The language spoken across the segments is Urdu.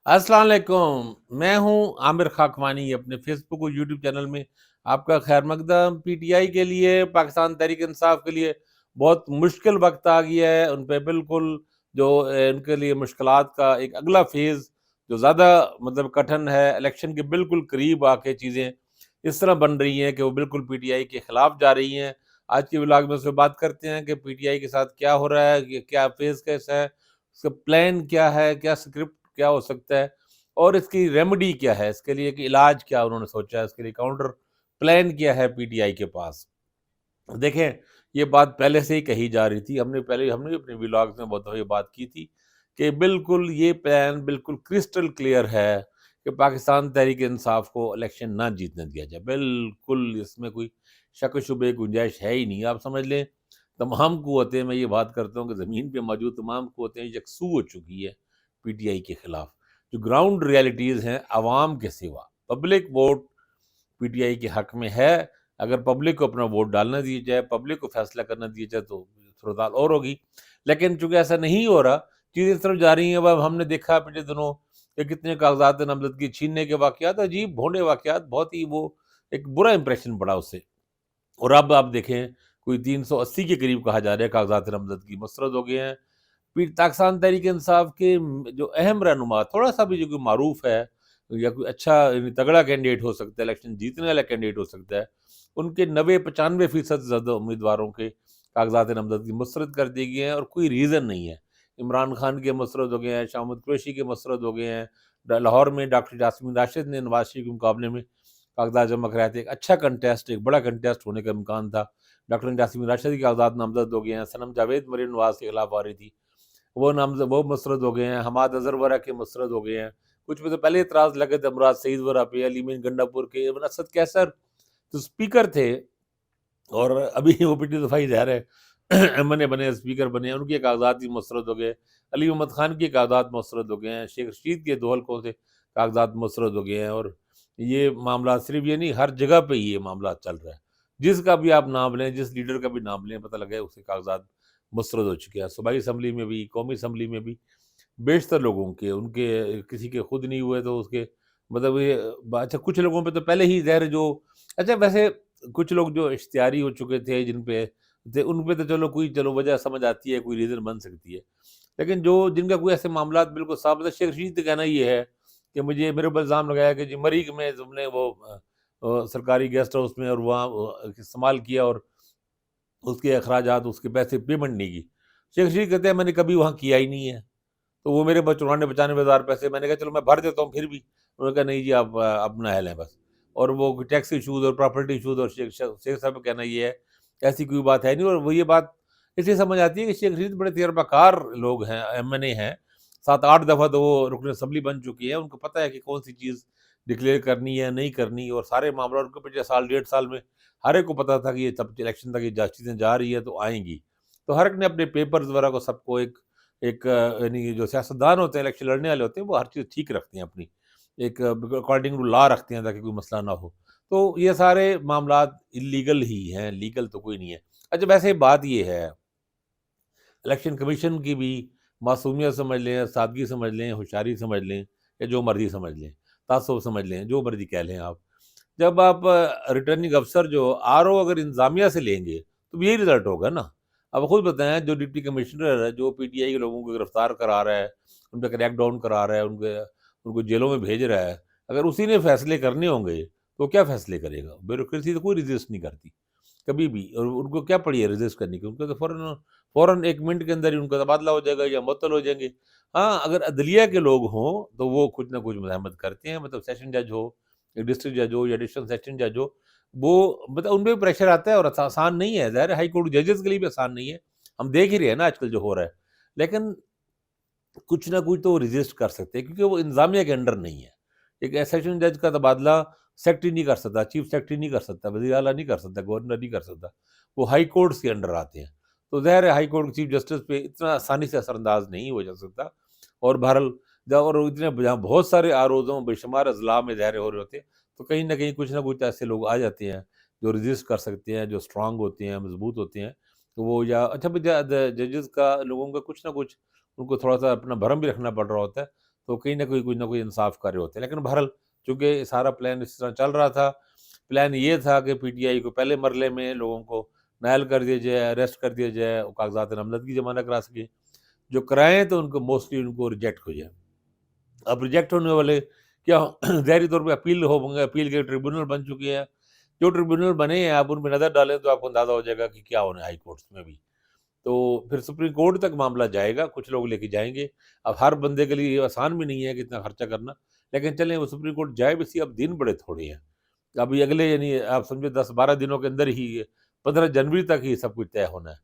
السلام علیکم، میں ہوں عامر خاکوانی اپنے فیس بک اور یوٹیوب چینل میں آپ کا خیر مقدم۔ پی ٹی آئی کے لیے، پاکستان تحریک انصاف کے لیے بہت مشکل وقت آ گیا ہے۔ ان پہ بالکل جو ان کے لیے مشکلات کا ایک اگلا فیز جو زیادہ کٹھن ہے، الیکشن کے بالکل قریب آ کے چیزیں اس طرح بن رہی ہیں کہ وہ بالکل پی ٹی آئی کے خلاف جا رہی ہیں۔ آج کے ولاگ میں اس پہ بات کرتے ہیں کہ پی ٹی آئی کے ساتھ کیا ہو رہا ہے، یہ کیا فیز کیسا ہے، اس کا پلان کیا ہے، کیا اسکرپٹ کیا ہو سکتا ہے، اور اس کی ریمیڈی کیا ہے، اس کے لیے کہ علاج کیا انہوں نے سوچا ہے، اس کے لیے کاؤنٹر پلان کیا ہے پی ٹی آئی کے پاس۔ دیکھیں، یہ بات پہلے سے ہی کہی جا رہی تھی، ہم نے اپنے ولاگز میں بہت دفعہ یہ بات کی تھی کہ بالکل یہ پلان بالکل کرسٹل کلیئر ہے کہ پاکستان تحریک انصاف کو الیکشن نہ جیتنے دیا جائے۔ بالکل اس میں کوئی شک و شبے گنجائش ہے ہی نہیں۔ آپ سمجھ لیں تمام قوتیں، میں یہ بات کرتا ہوں کہ زمین پہ موجود تمام قوتیں یکسو ہو چکی ہے پی ٹی آئی کے خلاف۔ جو گراؤنڈ ریالٹیز ہیں عوام کے سوا، public vote P T I کے حق میں ہے۔ اگر پبلک کو اپنا ووٹ ڈالنا دیا جائے، پبلک کو فیصلہ کرنا دیا جائے تو صورتحال اور ہوگی، لیکن چونکہ ایسا نہیں ہو رہا، چیزیں اس طرف جا رہی ہیں۔ اب ہم نے دیکھا پچھلے دنوں کہ کتنے کاغذات نامزدگی چھیننے کے واقعات، عجیب بھونڈے واقعات، بہت ہی وہ ایک برا امپریشن پڑا اس سے۔ اور اب آپ دیکھیں کوئی 380 کے قریب کہا جا رہا ہے کاغذات نامزدگی مسترد ہو گئے ہیں۔ پاکستان تحریک انصاف کے جو اہم رہنما، تھوڑا سا بھی جو کوئی معروف ہے یا کوئی اچھا یعنی تگڑا کینڈیڈیٹ ہو سکتا ہے، الیکشن جیتنے والا کینڈیڈیٹ ہو سکتا ہے، ان کے 90-95% زیادہ امیدواروں کے کاغذات نامزدگی مسترد کر دیے گئے ہیں، اور کوئی ریزن نہیں ہے۔ عمران خان کے مسترد ہو گئے ہیں، شاہ محمود قریشی کے مسترد ہو گئے ہیں، لاہور میں ڈاکٹر جاسمین راشد نے نواز شریف کے مقابلے میں کاغذات جمع کرائے تھے۔ ایک اچھا کنٹیسٹ، ایک بڑا کنٹیسٹ ہونے کا امکان تھا، ڈاکٹر جاسمین راشد کے کاغذات نامزد ہو گئے ہیں۔ صنم جاوید مریم نواز کے خلاف آ رہی تھی، وہ مسترد ہو گئے ہیں۔ حماد اظہر ورا کے مسترد ہو گئے ہیں۔ کچھ میں تو پہلے اعتراض لگے تھے، مراد سعید ورا پہ، علی مین گنڈا پور کے، ابن اسد کیسر جو اسپیکر تھے اور ابھی وہ پچھلی دفعہ ہی ظاہر ہے ایم این اے بنے، اسپیکر بنے، ان کے کاغذات بھی مسترد ہو گئے۔ علی محمد خان کے کاغذات مسترد ہو گئے ہیں۔ شیخ رشید کے 2 حلقوں سے کاغذات مسترد ہو گئے ہیں۔ اور یہ معاملات صرف یہ نہیں، ہر جگہ پہ یہ معاملات چل رہا ہے۔ جس کا بھی آپ نام لیں، جس لیڈر کا بھی نام لیں، پتہ لگے اس کے کاغذات مسترد ہو چکے ہیں۔ صوبائی اسمبلی میں بھی، قومی اسمبلی میں بھی بیشتر لوگوں کے، ان کے کسی کے خود نہیں ہوئے تو اس کے یہ اچھا کچھ لوگوں پہ تو پہلے ہی ظاہر جو اچھا ویسے کچھ لوگ جو اشتہاری ہو چکے تھے جن پہ تھے، ان پہ تو چلو وجہ سمجھ آتی ہے، کوئی ریزن بن سکتی ہے، لیکن جن کا کوئی ایسے معاملات بالکل ثابت ہے۔ شیخ رشید کا کہنا یہ ہے کہ میرے اوپر الزام لگایا کہ جی مریخ میں تم نے وہ سرکاری گیسٹ ہاؤس میں اور وہاں استعمال کیا اور اس کے اخراجات، اس کے پیسے پیمنٹ نہیں کی۔ شیخ رشید کہتے ہیں میں نے کبھی وہاں کیا ہی نہیں ہے، تو وہ میرے پاس 94-95 ہزار پیسے، میں نے کہا چلو میں بھر دیتا ہوں پھر بھی۔ انہوں نے کہا نہیں جی آپ اپنا حل ہیں بس۔ اور وہ ٹیکس ایشوز اور پراپرٹی ایشوز، اور شیخ صاحب کا کہنا یہ ہے ایسی کوئی بات ہے نہیں۔ اور وہ یہ بات اس لیے سمجھ آتی ہے کہ شیخ رشید بڑے تجربہ کار لوگ ہیں، ایم این اے ہیں، 7-8 دفعہ تو وہ رکن اسمبلی بن چکی ہیں، ان کو پتہ ہے کہ کون سی چیز ڈکلیئر کرنی ہے نہیں کرنی، اور سارے معاملات ان کو پچھلے سال 1.5 سال میں ہر ایک کو پتہ تھا کہ یہ تب الیکشن تک یہ چیزیں جا رہی ہے تو آئیں گی۔ تو ہر ایک نے اپنے پیپرز وغیرہ کو سب کو ایک یعنی جو سیاستدان ہوتے ہیں، الیکشن لڑنے والے ہوتے ہیں، وہ ہر چیز ٹھیک رکھتے ہیں، اپنی ایک اکارڈنگ ٹو لا رکھتے ہیں تاکہ کوئی مسئلہ نہ ہو۔ تو یہ سارے معاملات انلیگل ہی ہیں، لیگل تو کوئی نہیں ہے۔ اچھا ویسے بات یہ ہے، الیکشن کمیشن کی بھی معصومیت سمجھ لیں، سادگی سمجھ لیں، ہوشیاری سمجھ لیں، یا جو مرضی سمجھ لیں، تعصب سمجھ لیں، جو مرضی کہہ لیں آپ، جب آپ ریٹرننگ افسر جو آر او اگر انتظامیہ سے لیں گے تو یہی رزلٹ ہوگا نا۔ اب خود بتائیں، جو ڈپٹی کمشنر ہے، جو پی ٹی آئی کے لوگوں کو گرفتار کرا رہا ہے، ان پہ کریک ڈاؤن کرا رہا ہے، ان کو جیلوں میں بھیج رہا ہے، اگر اسی نے فیصلے کرنے ہوں گے تو کیا فیصلے کرے گا؟ بیوروکریسی تو کوئی ریزسٹ نہیں کرتی کبھی بھی، اور ان کو کیا پڑی ہے ریزسٹ کرنے کی؟ ان کو تو فوراً 1 منٹ کے اندر ہی ان کا تبادلہ ہو جائے گا یا معطل ہو جائیں گے۔ ہاں اگر عدلیہ کے لوگ ہوں تو وہ کچھ نہ کچھ مزاحمت کرتے ہیں، سیشن جج ہو، ڈسٹرکٹ جج ہو یا ایڈیشنل سیشن جج ہو، وہ ان پہ بھی پریشر آتا ہے، اور آسان نہیں ہے، ظاہر ہے ہائی کورٹ ججز کے لیے بھی آسان نہیں ہے، ہم دیکھ ہی رہے ہیں نا آج کل جو ہو رہا ہے، لیکن کچھ نہ کچھ تو وہ ریزسٹ کر سکتے ہیں کیونکہ وہ انتظامیہ کے انڈر نہیں ہے۔ ایک سیشن جج کا تبادلہ سیکٹری نہیں کر سکتا، چیف سیکٹری نہیں کر سکتا، وزیر اعلیٰ نہیں کر سکتا، گورنر نہیں کر سکتا، وہ ہائی کورٹس کے انڈر آتے ہیں، تو ظاہر ہے ہائی کورٹ کے چیف جسٹس پہ اتنا آسانی سے اثر انداز نہیں ہو جا سکتا۔ اور بہرحال اور اتنے جہاں بہت سارے آروزوں بے شمار اضلاع میں ظاہر ہو رہے ہوتے ہیں، تو کہیں نہ کہیں کچھ نہ کچھ ایسے لوگ آ جاتے ہیں جو ریزسٹ کر سکتے ہیں، جو اسٹرانگ ہوتے ہیں، مضبوط ہوتے ہیں، تو وہ یا اچھا ججز کا لوگوں کا کچھ نہ کچھ ان کو تھوڑا سا اپنا بھرم بھی رکھنا پڑ رہا ہوتا ہے، تو کہیں نہ کوئی انصاف کر رہے ہوتے ہیں. لیکن بہرحال چونکہ سارا پلان اس طرح چل رہا تھا، پلان یہ تھا کہ پی ٹی آئی کو پہلے مرحلے میں لوگوں کو نائل کر دیا جائے، اریسٹ کر دیا جائے، کاغذات نامزدگی جمع نہ کرا سکیں، جو کرائیں تو ان کو موسٹلی ان کو ریجیکٹ ہو جائے. اب ریجیکٹ ہونے والے کیا ظاہری طور پہ اپیل ہوں گے، اپیل کے ٹریبونل بن چکے ہیں. جو ٹریبونل بنے ہیں آپ ان پہ نظر ڈالیں تو آپ کو اندازہ ہو جائے گا کہ کیا ہونا ہے ہائی کورٹس میں بھی. تو پھر سپریم کورٹ تک معاملہ جائے گا، کچھ لوگ لے کے جائیں گے. اب ہر بندے کے لیے یہ آسان بھی نہیں ہے کہ اتنا خرچہ کرنا، لیکن چلیں وہ سپریم کورٹ جائے بھی سی. اب دن بڑے تھوڑے ہیں، ابھی اگلے یعنی آپ سمجھو 10-12 دنوں کے اندر ہی 15 جنوری تک ہی سب کچھ طے ہونا ہے.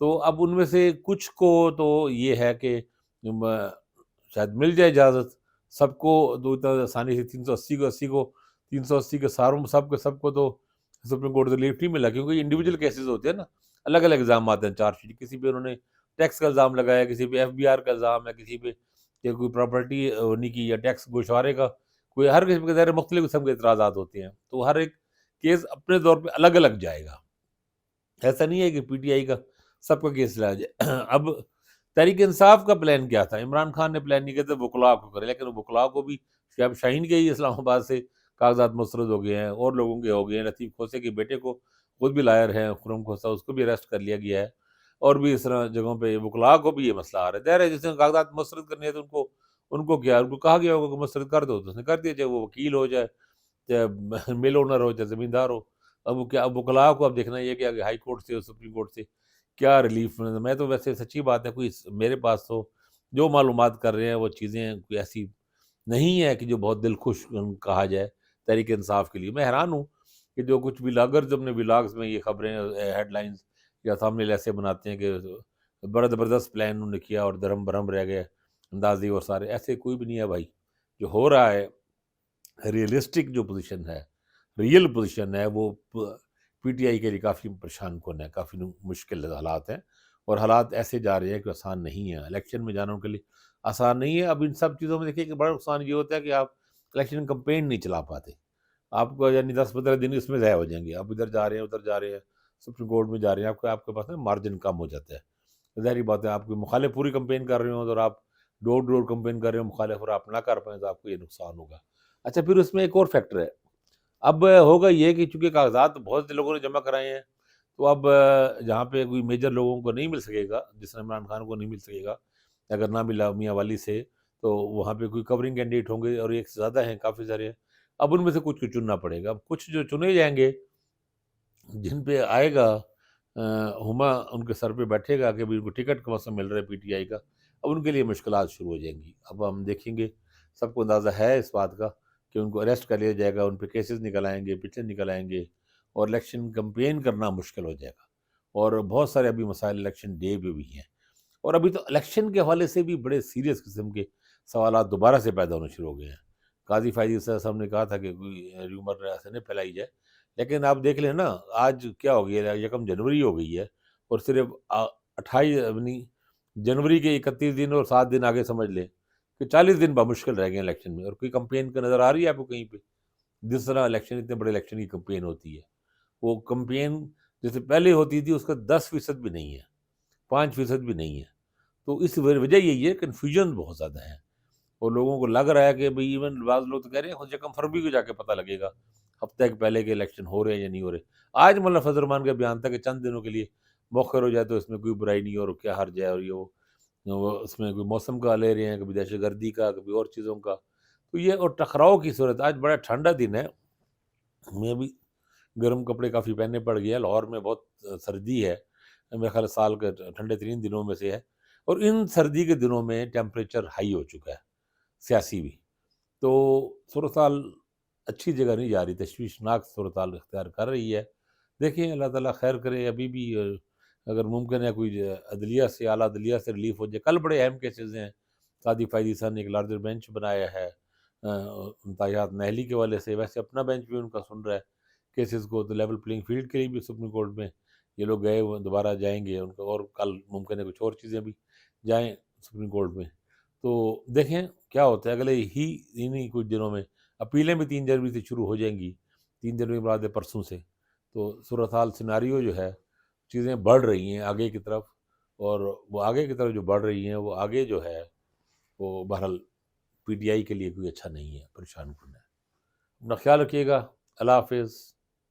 تو اب ان میں سے کچھ کو تو یہ ہے کہ شاید مل جائے اجازت سب کو دو اتنا آسانی سے 380 کے ساروں سب کو تو سپریم کورٹ سے لیفٹ نہیں ملا، کیونکہ انڈیویجول کیسز ہوتے ہیں نا، الگ الگ الزام آتے ہیں چارج شیٹ. کسی پہ انہوں نے ٹیکس کا الزام لگایا، کسی پہ ایف بی آر کا الزام ہے، کسی پہ کہ کوئی پراپرٹی ہونی کی یا ٹیکس گوشوارے کا، کوئی ہر قسم کے ظاہر مختلف قسم کے اعتراضات ہوتے ہیں. تو ہر ایک کیس اپنے طور پہ الگ الگ جائے گا. ایسا نہیں ہے کہ پی ٹی آئی کا سب کا کیس لا جائے. اب تحریک انصاف کا پلان کیا تھا؟ عمران خان نے پلان نہیں کیا تھا وکلاء کو کرے، لیکن وکلاء کو بھی شعیب شاہین کے ہی اسلام آباد سے کاغذات مسترد ہو گئے ہیں، اور لوگوں کے ہو گئے ہیں. لطیف کھوسے کے بیٹے کو خود بھی لائر ہیں خرم کھوسا، اس کو بھی اریسٹ کر لیا گیا ہے. اور بھی اس طرح جگہوں پہ وکلاء کو بھی یہ مسئلہ آ رہا ہے. ظاہر ہے جس نے کاغذات مسترد کرنے ہیں تو ان کو کیا، ان کو کہا گیا ہوگا کہ مسترد کر دو تو اس نے کر دیا، چاہے وہ وکیل ہو، چاہے مل اونر ہو، چاہے زمیندار ہو. اب وہ کیا، اب وکلاء کو اب دیکھنا یہ کہ ہائی کورٹ سے اور سپریم کورٹ سے کیا ریلیف. میں تو ویسے سچی بات ہے، کوئی میرے پاس تو جو معلومات کر رہے ہیں وہ چیزیں کوئی ایسی نہیں ہے کہ جو بہت دل خوش کہا جائے تحریک انصاف کے لیے. میں حیران ہوں کہ جو کچھ اگر جب نے ولاگز میں یہ خبریں ہیڈ لائنز یا تھمبنیل ایسے بناتے ہیں کہ بڑا زبردست پلان انہوں نے کیا اور درہم برہم رہ گئے اندازی اور سارے، ایسے کوئی بھی نہیں ہے بھائی. جو ہو رہا ہے ریئلسٹک جو پوزیشن ہے، ریئل پوزیشن ہے، وہ پی ٹی آئی کے لیے کافی پریشان کن ہے، کافی مشکل حالات ہیں. اور حالات ایسے جا رہے ہیں کہ آسان نہیں ہے. الیکشن میں جانا ان کے لیے آسان نہیں ہے. اب ان سب چیزوں میں دیکھیے کہ بڑا نقصان یہ ہوتا ہے کہ آپ الیکشن کمپین نہیں چلا پاتے. آپ کو یعنی 10-15 دن اس میں ضائع ہو جائیں گے. آپ ادھر جا رہے ہیں، ادھر جا رہے ہیں، سپریم کورٹ میں جا رہے ہیں، آپ کے پاس نا مارجن کم ہو جاتا ہے. ظاہری بات ہے آپ کوئی مخالف پوری کمپین کر رہے ہوں اور آپ ڈور ڈور کمپین کر رہے ہو مخالف، اور آپ نہ کر پائیں تو آپ کو یہ نقصان ہوگا. اچھا پھر اس میں ایک اور فیکٹر ہے. اب ہوگا یہ کہ چونکہ کاغذات بہت سے لوگوں نے جمع کرائے ہیں، تو اب جہاں پہ کوئی میجر لوگوں کو نہیں مل سکے گا، جس نے عمران خان کو نہیں مل سکے گا، اگر نہ ملا میاں والی سے، تو وہاں پہ کوئی کورنگ کینڈیڈیٹ ہوں گے، اور ایک سے زیادہ ہیں، کافی سارے ہیں. اب ان میں سے کچھ کو چننا پڑے گا. اب کچھ جو چنے جائیں گے، جن پہ آئے گا ہما ان کے سر پہ بیٹھے گا کہ ان کو ٹکٹ کم از کم مل رہا ہے پی ٹی آئی کا، اب ان کے لیے مشکلات شروع ہو جائیں گی. اب ہم دیکھیں گے، سب کو اندازہ ہے اس بات کا کہ ان کو اریسٹ کر لیا جائے گا، ان پہ کیسز نکل آئیں گے، پچھلے نکل آئیں گے، اور الیکشن کمپین کرنا مشکل ہو جائے گا. اور بہت سارے ابھی مسائل الیکشن ڈے پہ بھی ہیں. اور ابھی تو الیکشن کے حوالے سے بھی بڑے سیریس قسم کے سوالات دوبارہ سے پیدا ہونے شروع ہو گئے ہیں. قاضی فائز صاحب نے کہا تھا کہ کوئی ریومر ایسے نہیں پھیلائی جائے، لیکن آپ دیکھ لیں نا آج کیا ہو گیا ہے، 1 جنوری ہو گئی ہے، اور صرف 28 یعنی جنوری کے 31 دن اور 7 دن آگے سمجھ لیں کہ 40 دن بمشکل رہ گئے ہیں الیکشن میں. اور کوئی کمپین کا نظر آ رہی ہے آپ کو کہیں پہ؟ جس طرح الیکشن، اتنے بڑے الیکشن کی کمپین ہوتی ہے، وہ کمپین جیسے پہلے ہوتی تھی اس کا 10% بھی نہیں ہے، 5% بھی نہیں ہے. تو اس وجہ یہی ہے کنفیوژن بہت زیادہ ہے، اور لوگوں کو لگ رہا ہے کہ بھئی ایون بعض لوگ تو کہہ رہے ہیں خود یکم فروری کو جا کے پتہ لگے گا ہفتہ ایک پہلے کے الیکشن ہو رہے ہیں یا نہیں ہو رہے. آج مولانا فضل الرحمان کا بیان تھا کہ چند دنوں کے لیے مؤخر ہو جائے تو اس میں کوئی برائی نہیں، اور کیا حرج ہے، اور یہ وہ اس میں کوئی موسم کا لے رہے ہیں، کبھی دہشت گردی کا، کبھی اور چیزوں کا. تو یہ اور ٹکراؤ کی صورت. آج بڑا ٹھنڈا دن ہے، میں بھی گرم کپڑے کافی پہننے پڑ گئے ہیں. لاہور میں بہت سردی ہے، میرے خیال سال کے ٹھنڈے ترین دنوں میں سے ہے. اور ان سردی کے دنوں میں ٹیمپریچر ہائی ہو چکا ہے، سیاسی بھی. تو صورتحال اچھی جگہ نہیں جا رہی، تشویشناک صورتحال اختیار کر رہی ہے. دیکھیں اللہ تعالیٰ خیر کرے. ابھی بھی اگر ممکن ہے کوئی عدلیہ سے، اعلیٰ عدلیہ سے ریلیف ہو جائے. کل بڑے اہم کیسز ہیں. قاضی فائزی صاحب نے ایک لارجر بینچ بنایا ہے انتہایات نہلی کے والے سے. ویسے اپنا بینچ بھی ان کا سن رہا ہے کیسز کو. تو لیول پلینگ فیلڈ کے لیے بھی سپریم کورٹ میں یہ لوگ گئے، وہ دوبارہ جائیں گے ان کو، اور کل ممکن ہے کچھ اور چیزیں بھی جائیں سپریم کورٹ میں. تو دیکھیں کیا ہوتا ہے اگلے ہی انہی کچھ دنوں میں. اپیلیں بھی 3 جنوری سے شروع ہو جائیں گی، 3 جنوری مراد ہے پرسوں سے. تو صورتحال سیناریو جو ہے، چیزیں بڑھ رہی ہیں آگے کی طرف، اور وہ آگے کی طرف جو بڑھ رہی ہیں وہ آگے جو ہے وہ بہرحال پی ٹی آئی کے لیے کوئی اچھا نہیں ہے، پریشان کن ہے۔ اپنا خیال رکھیے گا، اللہ حافظ۔